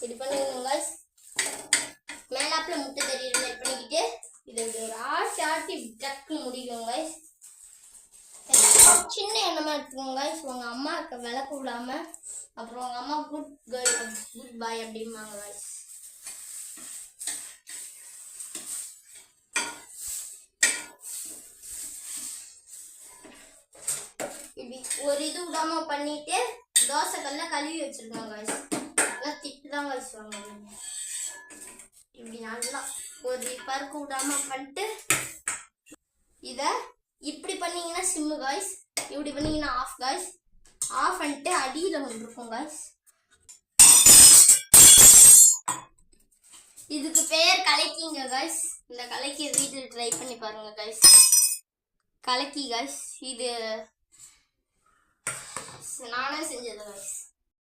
இது பண்ணிக்கோங்க गाइस. மேலாப்ல முட்டை தெரியுற மாதிரி பண்ணிக்கிட்டு இதை ஒரு ஆட்டி டக்கு முடிக்கோங்க गाइस. சின்ன எண்ணமா எடுத்துக்கோங்க गाइस. உங்க அம்மாக்கு விளக்கு விடாம அப்புறம் உங்க அம்மா குட் கேர்ள் குட் பாய் அப்படிம்பாங்க गाइस. இப்படி ஒரு இது விடாம பண்ணிட்டு தோசை கல்ல கழுவி வச்சிருக்கோம் गाइस. நல்லா திட்டுதான் गाइस வாங்குவாங்க. இப்படி நல்லா ஒரு பருக்கு விடாம பண்ணிட்டு இத இப்படி பண்ணீங்கன்னா சிம்மு गाइस. இப்படி பண்ணீங்கன்னா ஆஃப் गाइस. ஆஃப் பண்ணிட்டு அடியில ஒன்று இருக்கும் गाइस. இதுக்கு பேர் கலக்கிங்க गाइस. இந்த கலக்கி வீட்டில் ட்ரை பண்ணி பாருங்க गाइस. கலக்கி गाइस. இது நானே செஞ்சது गाइस.